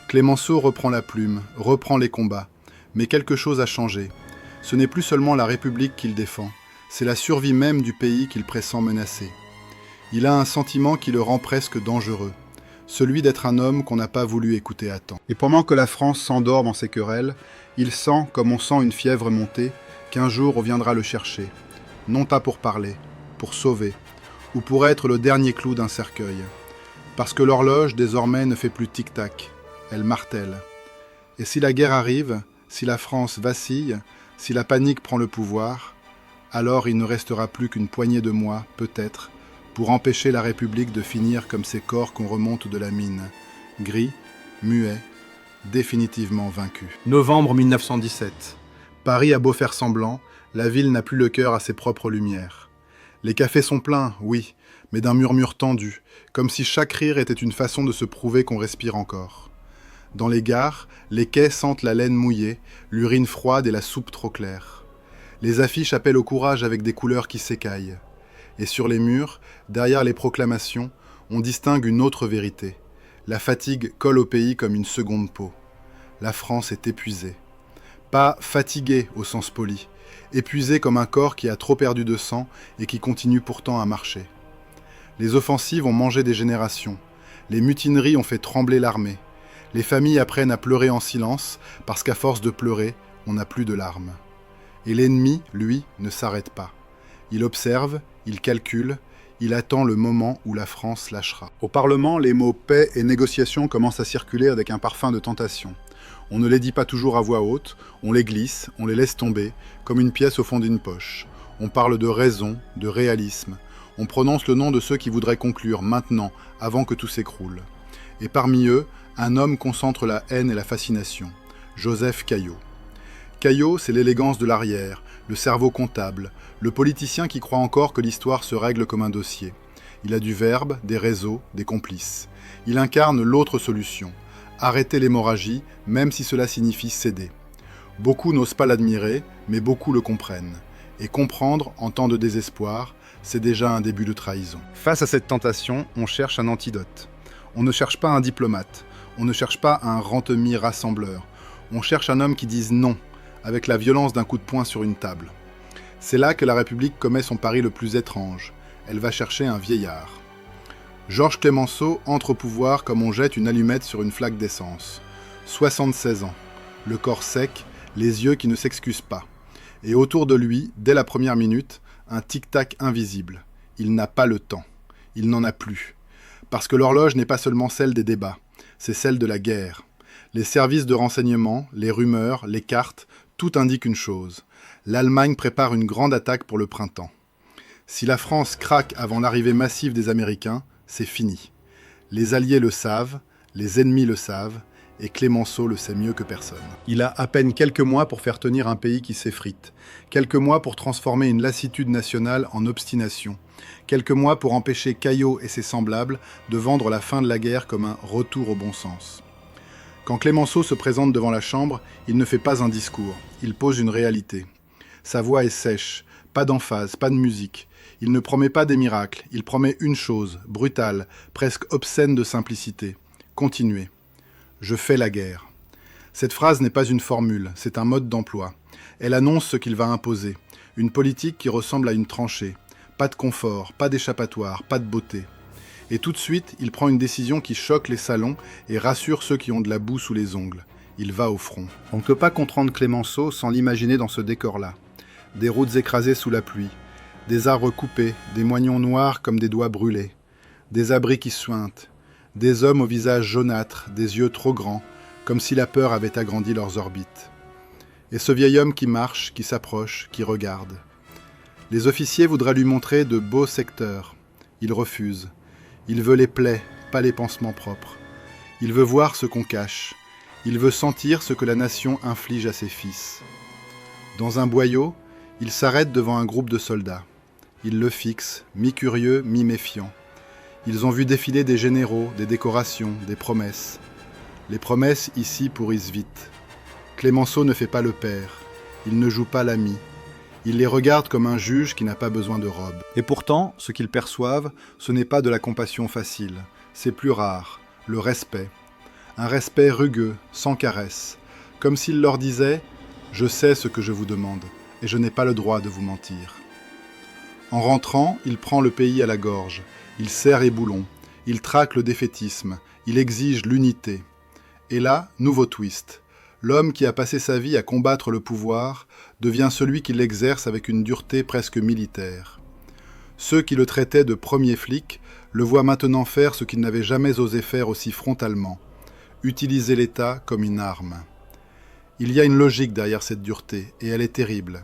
Clémenceau reprend la plume, reprend les combats. Mais quelque chose a changé. Ce n'est plus seulement la République qu'il défend, c'est la survie même du pays qu'il pressent menacé. Il a un sentiment qui le rend presque dangereux, celui d'être un homme qu'on n'a pas voulu écouter à temps. Et pendant que la France s'endort dans ses querelles, il sent, comme on sent une fièvre monter, qu'un jour on viendra le chercher, non pas pour parler, pour sauver, ou pour être le dernier clou d'un cercueil. Parce que l'horloge, désormais, ne fait plus tic-tac, elle martèle. Et si la guerre arrive, si la France vacille, si la panique prend le pouvoir, alors il ne restera plus qu'une poignée de mois, peut-être, pour empêcher la République de finir comme ces corps qu'on remonte de la mine, gris, muets, définitivement vaincus. Novembre 1917. Paris a beau faire semblant, la ville n'a plus le cœur à ses propres lumières. Les cafés sont pleins, oui, mais d'un murmure tendu, comme si chaque rire était une façon de se prouver qu'on respire encore. Dans les gares, les quais sentent la laine mouillée, l'urine froide et la soupe trop claire. Les affiches appellent au courage avec des couleurs qui s'écaillent. Et sur les murs, derrière les proclamations, on distingue une autre vérité. La fatigue colle au pays comme une seconde peau. La France est épuisée. Pas fatiguée au sens poli, épuisée comme un corps qui a trop perdu de sang et qui continue pourtant à marcher. Les offensives ont mangé des générations. Les mutineries ont fait trembler l'armée. Les familles apprennent à pleurer en silence parce qu'à force de pleurer, on n'a plus de larmes. Et l'ennemi, lui, ne s'arrête pas. Il observe, il calcule, il attend le moment où la France lâchera. Au Parlement, les mots paix et négociation commencent à circuler avec un parfum de tentation. On ne les dit pas toujours à voix haute, on les glisse, on les laisse tomber, comme une pièce au fond d'une poche. On parle de raison, de réalisme. On prononce le nom de ceux qui voudraient conclure maintenant, avant que tout s'écroule. Et parmi eux, un homme concentre la haine et la fascination. Joseph Caillaux. Caillaux, c'est l'élégance de l'arrière, le cerveau comptable, le politicien qui croit encore que l'histoire se règle comme un dossier. Il a du verbe, des réseaux, des complices. Il incarne l'autre solution. Arrêter l'hémorragie, même si cela signifie céder. Beaucoup n'osent pas l'admirer, mais beaucoup le comprennent. Et comprendre, en temps de désespoir, c'est déjà un début de trahison. Face à cette tentation, on cherche un antidote. On ne cherche pas un diplomate. On ne cherche pas un rentemi rassembleur. On cherche un homme qui dise non, avec la violence d'un coup de poing sur une table. C'est là que la République commet son pari le plus étrange. Elle va chercher un vieillard. Georges Clémenceau entre au pouvoir comme on jette une allumette sur une flaque d'essence. 76 ans, le corps sec, les yeux qui ne s'excusent pas. Et autour de lui, dès la première minute, un tic-tac invisible. Il n'a pas le temps. Il n'en a plus. Parce que l'horloge n'est pas seulement celle des débats, c'est celle de la guerre. Les services de renseignement, les rumeurs, les cartes, tout indique une chose. L'Allemagne prépare une grande attaque pour le printemps. Si la France craque avant l'arrivée massive des Américains, c'est fini. Les Alliés le savent, les ennemis le savent, et Clémenceau le sait mieux que personne. Il a à peine quelques mois pour faire tenir un pays qui s'effrite, quelques mois pour transformer une lassitude nationale en obstination, quelques mois pour empêcher Caillaux et ses semblables de vendre la fin de la guerre comme un retour au bon sens. Quand Clémenceau se présente devant la Chambre, il ne fait pas un discours, il pose une réalité. Sa voix est sèche, pas d'emphase, pas de musique. Il ne promet pas des miracles, il promet une chose, brutale, presque obscène de simplicité. Continuez. Je fais la guerre. Cette phrase n'est pas une formule, c'est un mode d'emploi. Elle annonce ce qu'il va imposer. Une politique qui ressemble à une tranchée. Pas de confort, pas d'échappatoire, pas de beauté. Et tout de suite, il prend une décision qui choque les salons et rassure ceux qui ont de la boue sous les ongles. Il va au front. On ne peut pas comprendre Clémenceau sans l'imaginer dans ce décor-là. Des routes écrasées sous la pluie, des arbres coupés, des moignons noirs comme des doigts brûlés, des abris qui suintent, des hommes au visage jaunâtre, des yeux trop grands, comme si la peur avait agrandi leurs orbites. Et ce vieil homme qui marche, qui s'approche, qui regarde. Les officiers voudraient lui montrer de beaux secteurs. Il refuse. Il veut les plaies, pas les pansements propres. Il veut voir ce qu'on cache. Il veut sentir ce que la nation inflige à ses fils. Dans un boyau, il s'arrête devant un groupe de soldats. Ils le fixent, mi-curieux, mi-méfiant. Ils ont vu défiler des généraux, des décorations, des promesses. Les promesses, ici, pourrissent vite. Clémenceau ne fait pas le père. Il ne joue pas l'ami. Il les regarde comme un juge qui n'a pas besoin de robe. Et pourtant, ce qu'ils perçoivent, ce n'est pas de la compassion facile. C'est plus rare, le respect. Un respect rugueux, sans caresse. Comme s'il leur disait « Je sais ce que je vous demande, et je n'ai pas le droit de vous mentir. » En rentrant, il prend le pays à la gorge. Il serre les boulons. Il traque le défaitisme. Il exige l'unité. Et là, nouveau twist. L'homme qui a passé sa vie à combattre le pouvoir devient celui qui l'exerce avec une dureté presque militaire. Ceux qui le traitaient de premier flic le voient maintenant faire ce qu'il n'avait jamais osé faire aussi frontalement, utiliser l'État comme une arme. Il y a une logique derrière cette dureté, et elle est terrible.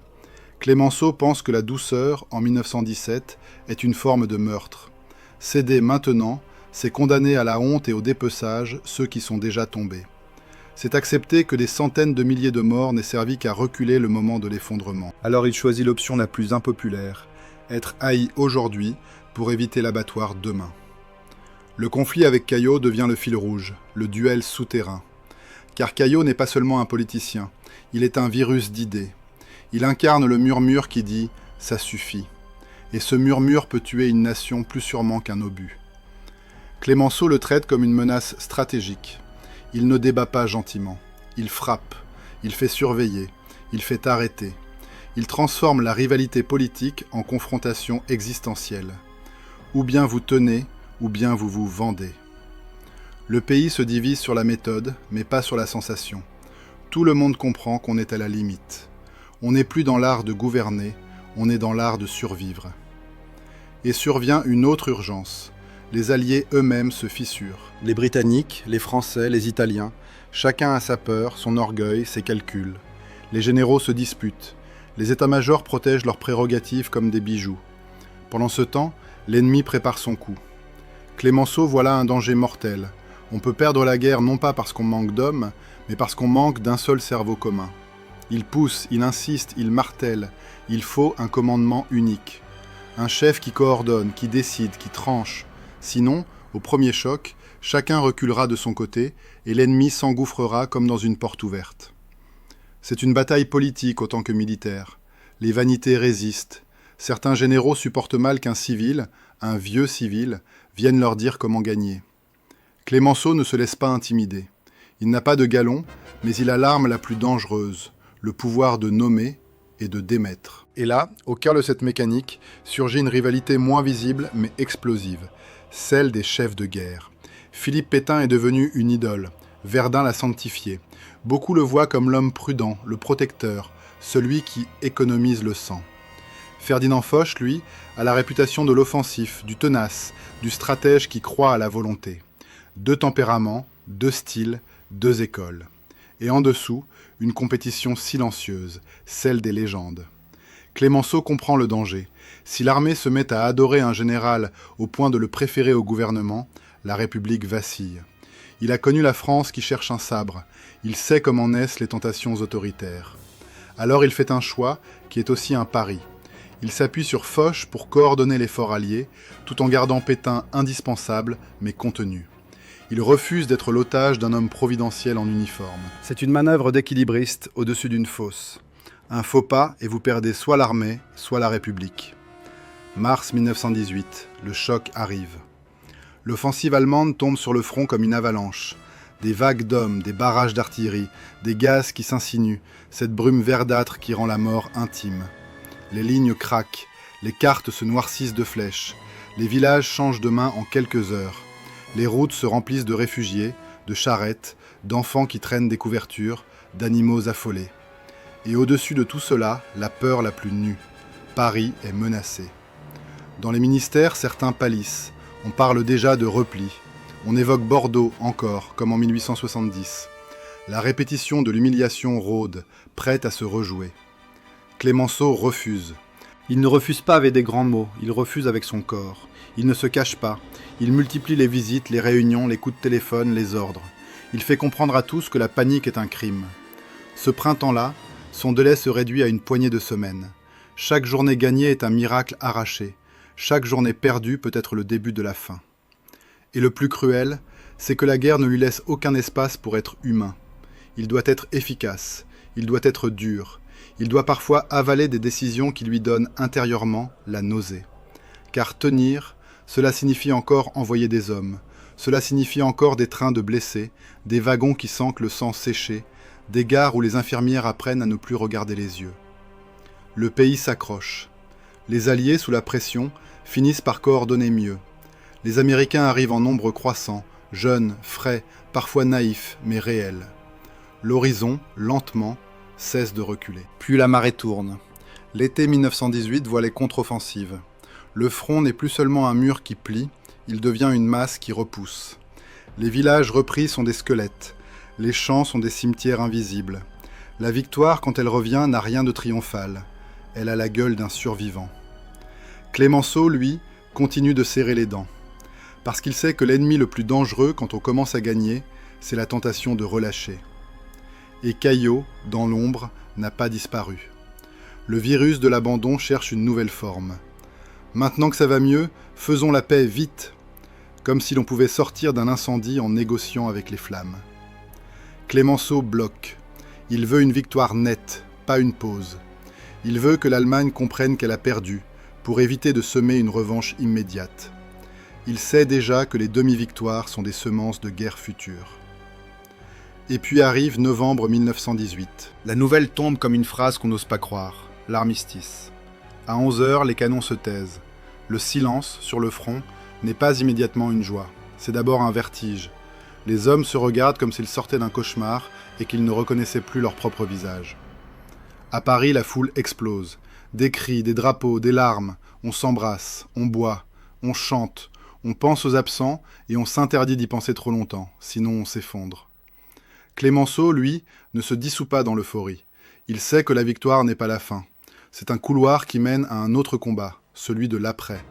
Clémenceau pense que la douceur, en 1917, est une forme de meurtre. Céder maintenant, c'est condamner à la honte et au dépeçage ceux qui sont déjà tombés. C'est accepter que des centaines de milliers de morts n'aient servi qu'à reculer le moment de l'effondrement. Alors il choisit l'option la plus impopulaire, être haï aujourd'hui pour éviter l'abattoir demain. Le conflit avec Caillot devient le fil rouge, le duel souterrain. Car Caillot n'est pas seulement un politicien, il est un virus d'idées. Il incarne le murmure qui dit « ça suffit ». Et ce murmure peut tuer une nation plus sûrement qu'un obus. Clémenceau le traite comme une menace stratégique. Il ne débat pas gentiment. Il frappe. Il fait surveiller. Il fait arrêter. Il transforme la rivalité politique en confrontation existentielle. Ou bien vous tenez, ou bien vous vous vendez. Le pays se divise sur la méthode, mais pas sur la sensation. Tout le monde comprend qu'on est à la limite. On n'est plus dans l'art de gouverner, on est dans l'art de survivre. Et survient une autre urgence. Les Alliés eux-mêmes se fissurent. Les Britanniques, les Français, les Italiens, chacun a sa peur, son orgueil, ses calculs. Les généraux se disputent. Les états-majors protègent leurs prérogatives comme des bijoux. Pendant ce temps, l'ennemi prépare son coup. Clémenceau voit là un danger mortel. On peut perdre la guerre non pas parce qu'on manque d'hommes, mais parce qu'on manque d'un seul cerveau commun. Il pousse, il insiste, il martèle. Il faut un commandement unique. Un chef qui coordonne, qui décide, qui tranche. Sinon, au premier choc, chacun reculera de son côté et l'ennemi s'engouffrera comme dans une porte ouverte. C'est une bataille politique autant que militaire. Les vanités résistent. Certains généraux supportent mal qu'un civil, un vieux civil, vienne leur dire comment gagner. Clémenceau ne se laisse pas intimider. Il n'a pas de galon, mais il a l'arme la plus dangereuse, le pouvoir de nommer et de démettre. Et là, au cœur de cette mécanique, surgit une rivalité moins visible mais explosive, celle des chefs de guerre. Philippe Pétain est devenu une idole. Verdun l'a sanctifié. Beaucoup le voient comme l'homme prudent, le protecteur, celui qui économise le sang. Ferdinand Foch, lui, a la réputation de l'offensif, du tenace, du stratège qui croit à la volonté. 2 tempéraments, 2 styles, 2 écoles. Et en dessous, une compétition silencieuse, celle des légendes. Clémenceau comprend le danger. Si l'armée se met à adorer un général au point de le préférer au gouvernement, la République vacille. Il a connu la France qui cherche un sabre. Il sait comment naissent les tentations autoritaires. Alors il fait un choix qui est aussi un pari. Il s'appuie sur Foch pour coordonner l'effort allié, tout en gardant Pétain indispensable, mais contenu. Il refuse d'être l'otage d'un homme providentiel en uniforme. C'est une manœuvre d'équilibriste au-dessus d'une fosse. Un faux pas et vous perdez soit l'armée, soit la République. Mars 1918, le choc arrive. L'offensive allemande tombe sur le front comme une avalanche. Des vagues d'hommes, des barrages d'artillerie, des gaz qui s'insinuent, cette brume verdâtre qui rend la mort intime. Les lignes craquent, les cartes se noircissent de flèches, les villages changent de main en quelques heures. Les routes se remplissent de réfugiés, de charrettes, d'enfants qui traînent des couvertures, d'animaux affolés. Et au-dessus de tout cela, la peur la plus nue. Paris est menacé. Dans les ministères, certains pâlissent. On parle déjà de repli. On évoque Bordeaux encore, comme en 1870. La répétition de l'humiliation rôde, prête à se rejouer. Clémenceau refuse. Il ne refuse pas avec des grands mots, il refuse avec son corps. Il ne se cache pas. Il multiplie les visites, les réunions, les coups de téléphone, les ordres. Il fait comprendre à tous que la panique est un crime. Ce printemps-là, son délai se réduit à une poignée de semaines. Chaque journée gagnée est un miracle arraché. Chaque journée perdue peut être le début de la fin. Et le plus cruel, c'est que la guerre ne lui laisse aucun espace pour être humain. Il doit être efficace, il doit être dur, il doit parfois avaler des décisions qui lui donnent intérieurement la nausée. Car tenir, cela signifie encore envoyer des hommes, cela signifie encore des trains de blessés, des wagons qui sentent le sang sécher, des gares où les infirmières apprennent à ne plus regarder les yeux. Le pays s'accroche. Les Alliés, sous la pression, finissent par coordonner mieux. Les Américains arrivent en nombre croissant, jeunes, frais, parfois naïfs, mais réels. L'horizon, lentement, cesse de reculer. Puis la marée tourne. L'été 1918 voit les contre-offensives. Le front n'est plus seulement un mur qui plie, il devient une masse qui repousse. Les villages repris sont des squelettes. Les champs sont des cimetières invisibles. La victoire, quand elle revient, n'a rien de triomphal. Elle a la gueule d'un survivant. Clémenceau, lui, continue de serrer les dents. Parce qu'il sait que l'ennemi le plus dangereux quand on commence à gagner, c'est la tentation de relâcher. Et Caillot, dans l'ombre, n'a pas disparu. Le virus de l'abandon cherche une nouvelle forme. Maintenant que ça va mieux, faisons la paix vite, comme si l'on pouvait sortir d'un incendie en négociant avec les flammes. Clémenceau bloque. Il veut une victoire nette, pas une pause. Il veut que l'Allemagne comprenne qu'elle a perdu, pour éviter de semer une revanche immédiate. Il sait déjà que les demi-victoires sont des semences de guerre future. Et puis arrive novembre 1918. La nouvelle tombe comme une phrase qu'on n'ose pas croire. L'armistice. À 11h, les canons se taisent. Le silence, sur le front, n'est pas immédiatement une joie. C'est d'abord un vertige. Les hommes se regardent comme s'ils sortaient d'un cauchemar et qu'ils ne reconnaissaient plus leur propre visage. À Paris, la foule explose. Des cris, des drapeaux, des larmes. On s'embrasse, on boit, on chante, on pense aux absents et on s'interdit d'y penser trop longtemps, sinon on s'effondre. Clémenceau, lui, ne se dissout pas dans l'euphorie. Il sait que la victoire n'est pas la fin. C'est un couloir qui mène à un autre combat, celui de l'après.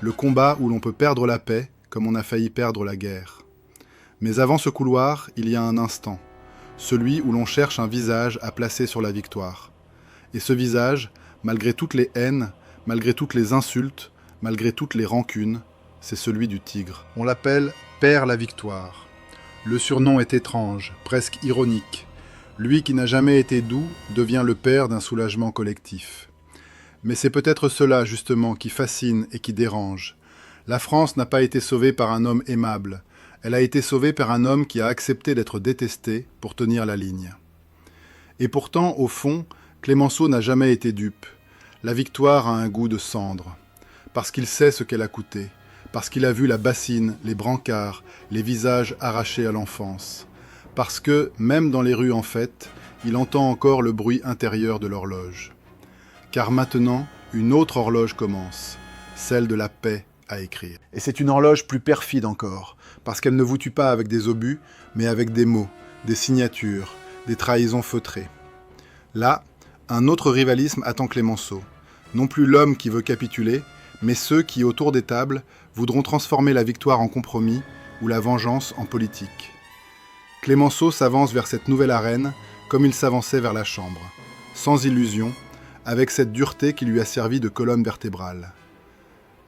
Le combat où l'on peut perdre la paix, comme on a failli perdre la guerre. Mais avant ce couloir, il y a un instant, celui où l'on cherche un visage à placer sur la victoire. Et ce visage, malgré toutes les haines, malgré toutes les insultes, malgré toutes les rancunes, c'est celui du tigre. On l'appelle Père la Victoire. Le surnom est étrange, presque ironique. Lui qui n'a jamais été doux devient le père d'un soulagement collectif. Mais c'est peut-être cela, justement, qui fascine et qui dérange. La France n'a pas été sauvée par un homme aimable. Elle a été sauvée par un homme qui a accepté d'être détesté pour tenir la ligne. Et pourtant, au fond, Clémenceau n'a jamais été dupe. La victoire a un goût de cendre. Parce qu'il sait ce qu'elle a coûté. Parce qu'il a vu la bassine, les brancards, les visages arrachés à l'enfance. Parce que, même dans les rues en fête, il entend encore le bruit intérieur de l'horloge. Car maintenant, une autre horloge commence, celle de la paix à écrire. Et c'est une horloge plus perfide encore, parce qu'elle ne vous tue pas avec des obus, mais avec des mots, des signatures, des trahisons feutrées. Là, un autre rivalisme attend Clémenceau. Non plus l'homme qui veut capituler, mais ceux qui, autour des tables, voudront transformer la victoire en compromis ou la vengeance en politique. Clémenceau s'avance vers cette nouvelle arène comme il s'avançait vers la Chambre, sans illusion, avec cette dureté qui lui a servi de colonne vertébrale.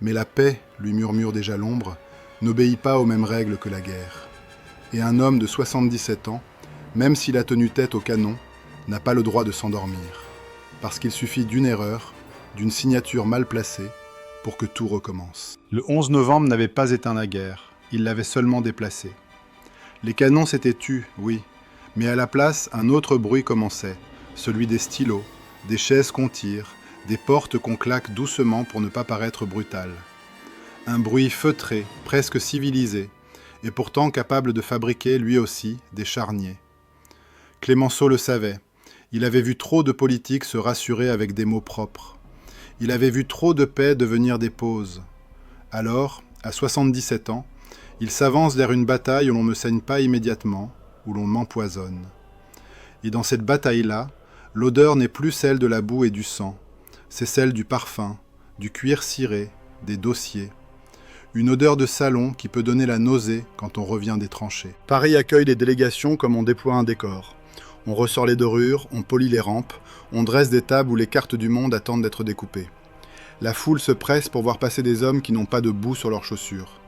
Mais la paix, lui murmure déjà l'ombre, n'obéit pas aux mêmes règles que la guerre. Et un homme de 77 ans, même s'il a tenu tête au canon, n'a pas le droit de s'endormir, parce qu'il suffit d'une erreur, d'une signature mal placée, pour que tout recommence. Le 11 novembre n'avait pas éteint la guerre, il l'avait seulement déplacée. Les canons s'étaient tus, oui, mais à la place, un autre bruit commençait, celui des stylos, des chaises qu'on tire, des portes qu'on claque doucement pour ne pas paraître brutal. Un bruit feutré, presque civilisé, et pourtant capable de fabriquer, lui aussi, des charniers. Clémenceau le savait, il avait vu trop de politiques se rassurer avec des mots propres. Il avait vu trop de paix devenir des pauses. Alors, à 77 ans, il s'avance vers une bataille où l'on ne saigne pas immédiatement, où l'on m'empoisonne. Et dans cette bataille-là, l'odeur n'est plus celle de la boue et du sang, c'est celle du parfum, du cuir ciré, des dossiers. Une odeur de salon qui peut donner la nausée quand on revient des tranchées. Paris accueille les délégations comme on déploie un décor. On ressort les dorures, on polit les rampes, on dresse des tables où les cartes du monde attendent d'être découpées. La foule se presse pour voir passer des hommes qui n'ont pas de boue sur leurs chaussures.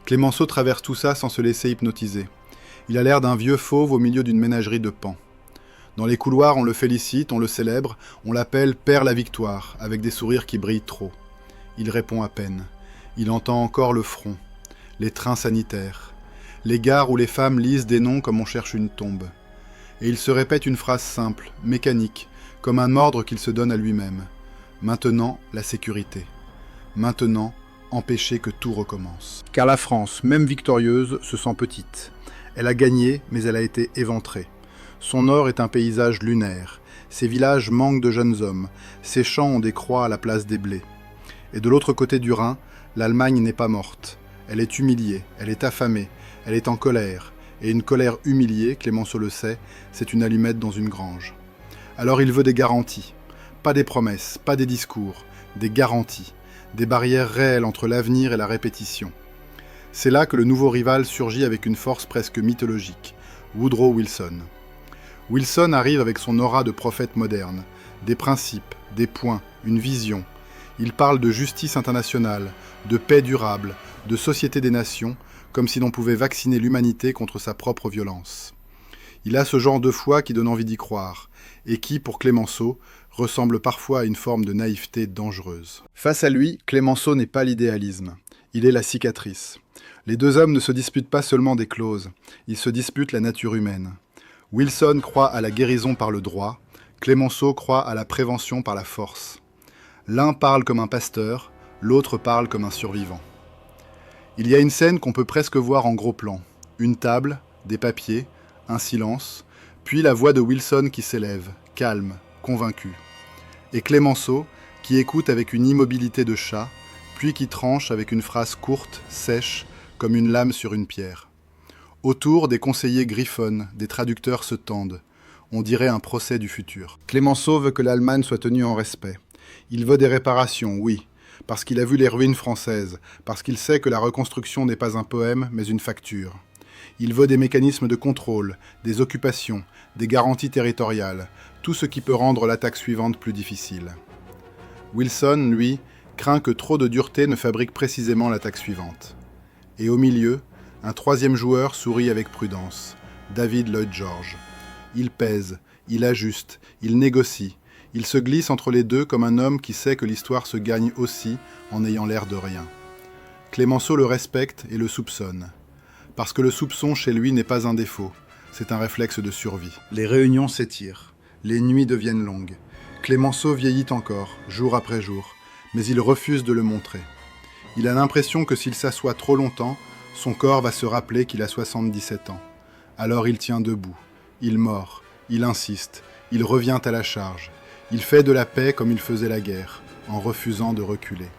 Clémenceau traverse tout ça sans se laisser hypnotiser. Il a l'air d'un vieux fauve au milieu d'une ménagerie de paons. Dans les couloirs, on le félicite, on le célèbre, on l'appelle « Père la Victoire », avec des sourires qui brillent trop. Il répond à peine. Il entend encore le front, les trains sanitaires, les gares où les femmes lisent des noms comme on cherche une tombe. Et il se répète une phrase simple, mécanique, comme un ordre qu'il se donne à lui-même. Maintenant, la sécurité. Maintenant, empêcher que tout recommence. Car la France, même victorieuse, se sent petite. Elle a gagné, mais elle a été éventrée. Son nord est un paysage lunaire. Ses villages manquent de jeunes hommes. Ses champs ont des croix à la place des blés. Et de l'autre côté du Rhin, l'Allemagne n'est pas morte. Elle est humiliée, elle est affamée, elle est en colère. Et une colère humiliée, Clémenceau le sait, c'est une allumette dans une grange. Alors il veut des garanties. Pas des promesses, pas des discours, des garanties. Des barrières réelles entre l'avenir et la répétition. C'est là que le nouveau rival surgit avec une force presque mythologique. Woodrow Wilson. Wilson arrive avec son aura de prophète moderne. Des principes, des points, une vision. Il parle de justice internationale, de paix durable, de société des nations, comme si l'on pouvait vacciner l'humanité contre sa propre violence. Il a ce genre de foi qui donne envie d'y croire, et qui, pour Clémenceau, ressemble parfois à une forme de naïveté dangereuse. Face à lui, Clémenceau n'est pas l'idéalisme, il est la cicatrice. Les deux hommes ne se disputent pas seulement des clauses, ils se disputent la nature humaine. Wilson croit à la guérison par le droit, Clémenceau croit à la prévention par la force. L'un parle comme un pasteur, l'autre parle comme un survivant. Il y a une scène qu'on peut presque voir en gros plan. Une table, des papiers, un silence, puis la voix de Wilson qui s'élève, calme, convaincu. Et Clémenceau, qui écoute avec une immobilité de chat, puis qui tranche avec une phrase courte, sèche, comme une lame sur une pierre. Autour, des conseillers griffonnent, des traducteurs se tendent. On dirait un procès du futur. Clémenceau veut que l'Allemagne soit tenue en respect. Il veut des réparations, oui, parce qu'il a vu les ruines françaises, parce qu'il sait que la reconstruction n'est pas un poème, mais une facture. Il veut des mécanismes de contrôle, des occupations, des garanties territoriales, tout ce qui peut rendre l'attaque suivante plus difficile. Wilson, lui, craint que trop de dureté ne fabrique précisément l'attaque suivante. Et au milieu, un troisième joueur sourit avec prudence, David Lloyd George. Il pèse, il ajuste, il négocie, il se glisse entre les deux comme un homme qui sait que l'histoire se gagne aussi en ayant l'air de rien. Clémenceau le respecte et le soupçonne. Parce que le soupçon chez lui n'est pas un défaut, c'est un réflexe de survie. Les réunions s'étirent, les nuits deviennent longues. Clémenceau vieillit encore, jour après jour, mais il refuse de le montrer. Il a l'impression que s'il s'assoit trop longtemps, son corps va se rappeler qu'il a 77 ans. Alors il tient debout, il mord, il insiste, il revient à la charge. Il fait de la paix comme il faisait la guerre, en refusant de reculer.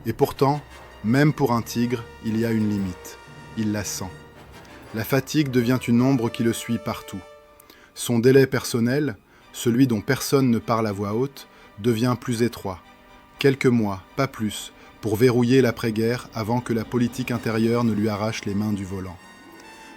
Et pourtant, même pour un tigre, il y a une limite. Il la sent. La fatigue devient une ombre qui le suit partout. Son délai personnel, celui dont personne ne parle à voix haute, devient plus étroit. Quelques mois, pas plus, pour verrouiller l'après-guerre avant que la politique intérieure ne lui arrache les mains du volant.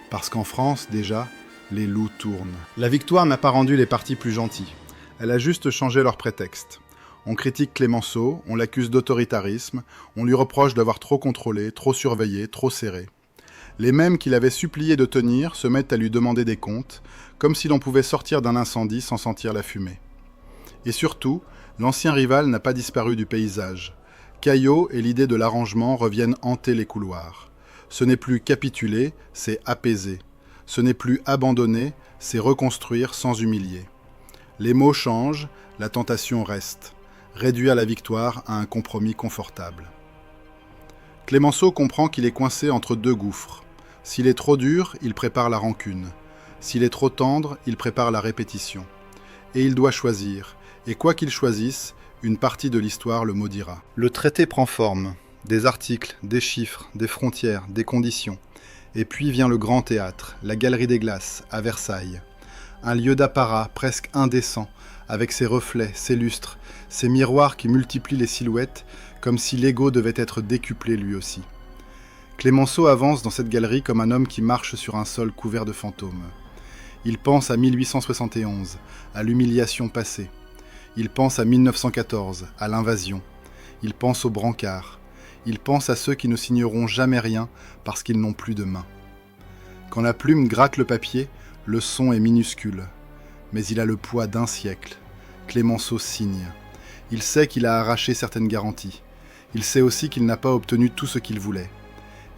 Parce qu'en France, déjà, les loups tournent. La victoire n'a pas rendu les partis plus gentils. Elle a juste changé leur prétexte. On critique Clémenceau, on l'accuse d'autoritarisme, on lui reproche d'avoir trop contrôlé, trop surveillé, trop serré. Les mêmes qu'il avait supplié de tenir se mettent à lui demander des comptes, comme si l'on pouvait sortir d'un incendie sans sentir la fumée. Et surtout, l'ancien rival n'a pas disparu du paysage. Caillot et l'idée de l'arrangement reviennent hanter les couloirs. Ce n'est plus capituler, c'est apaiser. Ce n'est plus abandonner, c'est reconstruire sans humilier. Les mots changent, la tentation reste. Réduire la victoire à un compromis confortable. Clémenceau comprend qu'il est coincé entre deux gouffres. S'il est trop dur, il prépare la rancune. S'il est trop tendre, il prépare la répétition. Et il doit choisir. Et quoi qu'il choisisse, une partie de l'histoire le maudira. Le traité prend forme. Des articles, des chiffres, des frontières, des conditions. Et puis vient le grand théâtre, la Galerie des Glaces, à Versailles. Un lieu d'apparat presque indécent, avec ses reflets, ses lustres, ses miroirs qui multiplient les silhouettes, comme si l'ego devait être décuplé lui aussi. Clémenceau avance dans cette galerie comme un homme qui marche sur un sol couvert de fantômes. Il pense à 1871, à l'humiliation passée. Il pense à 1914, à l'invasion. Il pense aux brancards. Il pense à ceux qui ne signeront jamais rien parce qu'ils n'ont plus de main. Quand la plume gratte le papier, le son est minuscule. Mais il a le poids d'un siècle. Clémenceau signe. Il sait qu'il a arraché certaines garanties. Il sait aussi qu'il n'a pas obtenu tout ce qu'il voulait.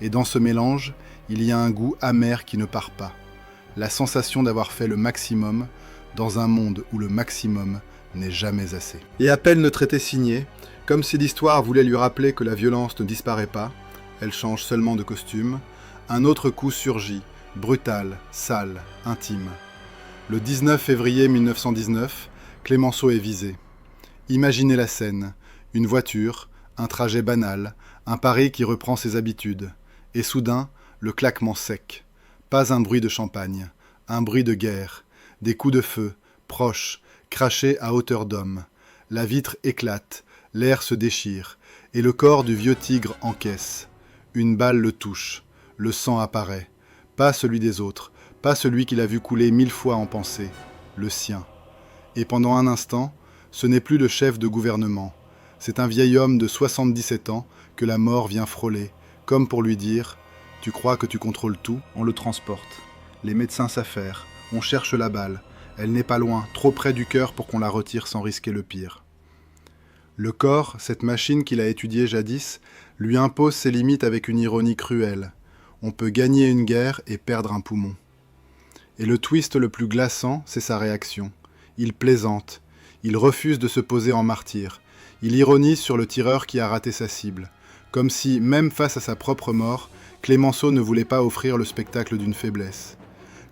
Et dans ce mélange, il y a un goût amer qui ne part pas. La sensation d'avoir fait le maximum dans un monde où le maximum n'est jamais assez. Et à peine le traité signé, comme si l'histoire voulait lui rappeler que la violence ne disparaît pas, elle change seulement de costume, un autre coup surgit, brutal, sale, intime. Le 19 février 1919, Clémenceau est visé. Imaginez la scène, une voiture, un trajet banal, un Paris qui reprend ses habitudes, et soudain, le claquement sec. Pas un bruit de champagne, un bruit de guerre, des coups de feu, proches, crachés à hauteur d'homme. La vitre éclate, l'air se déchire, et le corps du vieux tigre encaisse. Une balle le touche, le sang apparaît. Pas celui des autres, pas celui qu'il a vu couler 1000 fois en pensée, le sien. Et pendant un instant, ce n'est plus le chef de gouvernement. C'est un vieil homme de 77 ans que la mort vient frôler, comme pour lui dire « Tu crois que tu contrôles tout ?» On le transporte. Les médecins s'affairent. On cherche la balle. Elle n'est pas loin, trop près du cœur pour qu'on la retire sans risquer le pire. Le corps, cette machine qu'il a étudiée jadis, lui impose ses limites avec une ironie cruelle. On peut gagner une guerre et perdre un poumon. Et le twist le plus glaçant, c'est sa réaction. Il plaisante. Il refuse de se poser en martyr. Il ironise sur le tireur qui a raté sa cible. Comme si, même face à sa propre mort, Clémenceau ne voulait pas offrir le spectacle d'une faiblesse.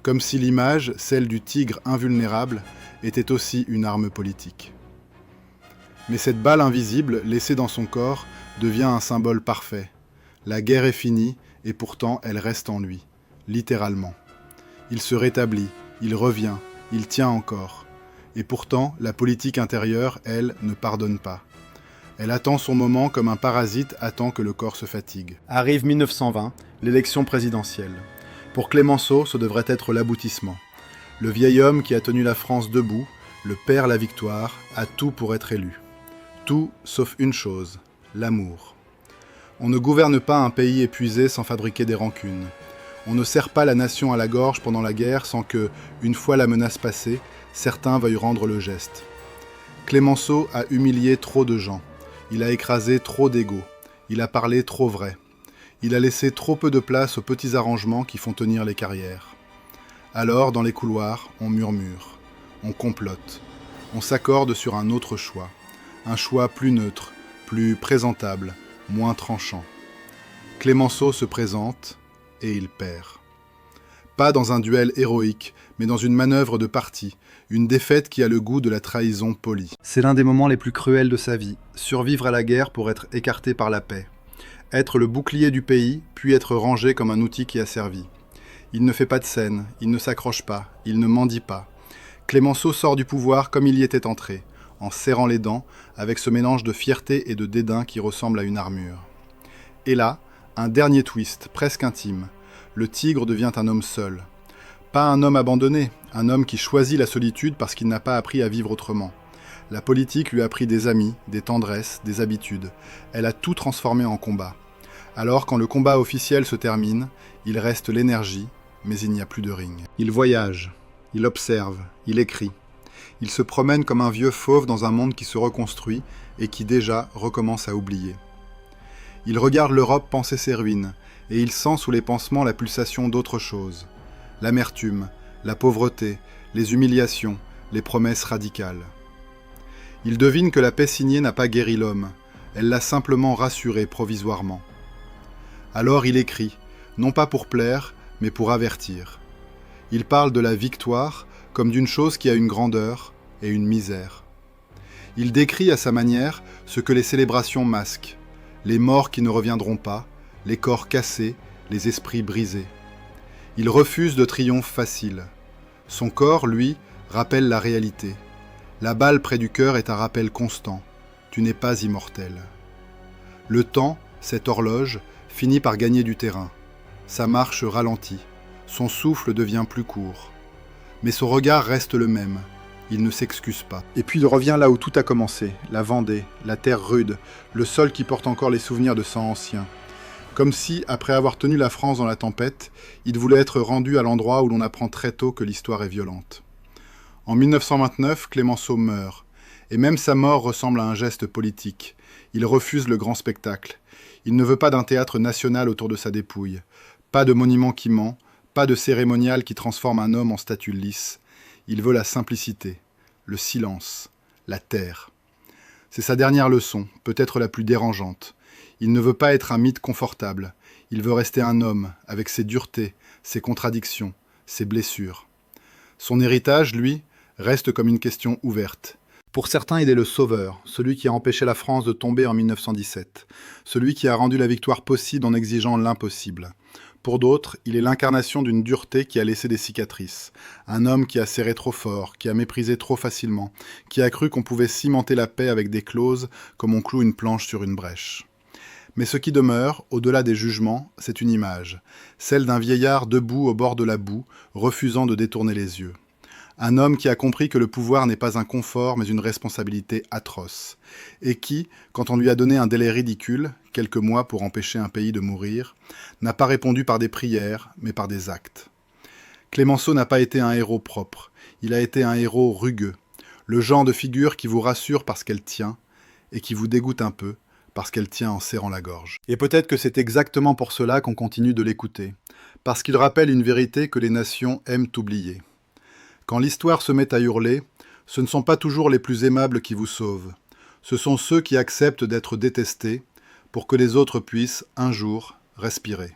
Comme si l'image, celle du tigre invulnérable, était aussi une arme politique. Mais cette balle invisible, laissée dans son corps, devient un symbole parfait. La guerre est finie, et pourtant elle reste en lui, littéralement. Il se rétablit, il revient, il tient encore. Et pourtant, la politique intérieure, elle, ne pardonne pas. Elle attend son moment comme un parasite attend que le corps se fatigue. Arrive 1920, l'élection présidentielle. Pour Clémenceau, ce devrait être l'aboutissement. Le vieil homme qui a tenu la France debout, le père la victoire, a tout pour être élu. Tout sauf une chose, l'amour. On ne gouverne pas un pays épuisé sans fabriquer des rancunes. On ne serre pas la nation à la gorge pendant la guerre sans que, une fois la menace passée, certains veuillent rendre le geste. Clémenceau a humilié trop de gens. Il a écrasé trop d'égos. Il a parlé trop vrai. Il a laissé trop peu de place aux petits arrangements qui font tenir les carrières. Alors, dans les couloirs, on murmure, on complote, on s'accorde sur un autre choix. Un choix plus neutre, plus présentable, moins tranchant. Clémenceau se présente et il perd. Pas dans un duel héroïque, mais dans une manœuvre de parti, une défaite qui a le goût de la trahison polie. C'est l'un des moments les plus cruels de sa vie, survivre à la guerre pour être écarté par la paix. Être le bouclier du pays, puis être rangé comme un outil qui a servi. Il ne fait pas de scène, il ne s'accroche pas, il ne mendie pas. Clémenceau sort du pouvoir comme il y était entré, en serrant les dents, avec ce mélange de fierté et de dédain qui ressemble à une armure. Et là, un dernier twist, presque intime. Le tigre devient un homme seul. Pas un homme abandonné, un homme qui choisit la solitude parce qu'il n'a pas appris à vivre autrement. La politique lui a pris des amis, des tendresses, des habitudes. Elle a tout transformé en combat. Alors, quand le combat officiel se termine, il reste l'énergie, mais il n'y a plus de ring. Il voyage, il observe, il écrit. Il se promène comme un vieux fauve dans un monde qui se reconstruit et qui déjà recommence à oublier. Il regarde l'Europe panser ses ruines, et il sent sous les pansements la pulsation d'autre chose. L'amertume, la pauvreté, les humiliations, les promesses radicales. Il devine que la paix signée n'a pas guéri l'homme, elle l'a simplement rassuré provisoirement. Alors il écrit, non pas pour plaire, mais pour avertir. Il parle de la victoire comme d'une chose qui a une grandeur et une misère. Il décrit à sa manière ce que les célébrations masquent, les morts qui ne reviendront pas, les corps cassés, les esprits brisés. Il refuse de triomphe facile. Son corps, lui, rappelle la réalité. La balle près du cœur est un rappel constant. Tu n'es pas immortel. Le temps, cette horloge, finit par gagner du terrain. Sa marche ralentit. Son souffle devient plus court. Mais son regard reste le même. Il ne s'excuse pas. Et puis il revient là où tout a commencé, la Vendée, la terre rude, le sol qui porte encore les souvenirs de sang ancien. Comme si, après avoir tenu la France dans la tempête, il voulait être rendu à l'endroit où l'on apprend très tôt que l'histoire est violente. En 1929, Clémenceau meurt, et même sa mort ressemble à un geste politique. Il refuse le grand spectacle. Il ne veut pas d'un théâtre national autour de sa dépouille, pas de monument qui ment, pas de cérémonial qui transforme un homme en statue lisse. Il veut la simplicité, le silence, la terre. C'est sa dernière leçon, peut-être la plus dérangeante. Il ne veut pas être un mythe confortable. Il veut rester un homme, avec ses duretés, ses contradictions, ses blessures. Son héritage, lui, reste comme une question ouverte. Pour certains, il est le sauveur, celui qui a empêché la France de tomber en 1917, celui qui a rendu la victoire possible en exigeant l'impossible. Pour d'autres, il est l'incarnation d'une dureté qui a laissé des cicatrices. Un homme qui a serré trop fort, qui a méprisé trop facilement, qui a cru qu'on pouvait cimenter la paix avec des clauses comme on cloue une planche sur une brèche. Mais ce qui demeure, au-delà des jugements, c'est une image, celle d'un vieillard debout au bord de la boue, refusant de détourner les yeux. Un homme qui a compris que le pouvoir n'est pas un confort mais une responsabilité atroce, et qui, quand on lui a donné un délai ridicule, quelques mois pour empêcher un pays de mourir, n'a pas répondu par des prières, mais par des actes. Clémenceau n'a pas été un héros propre, il a été un héros rugueux, le genre de figure qui vous rassure parce qu'elle tient, et qui vous dégoûte un peu, parce qu'elle tient en serrant la gorge. Et peut-être que c'est exactement pour cela qu'on continue de l'écouter, parce qu'il rappelle une vérité que les nations aiment oublier. Quand l'histoire se met à hurler, ce ne sont pas toujours les plus aimables qui vous sauvent. Ce sont ceux qui acceptent d'être détestés pour que les autres puissent, un jour, respirer.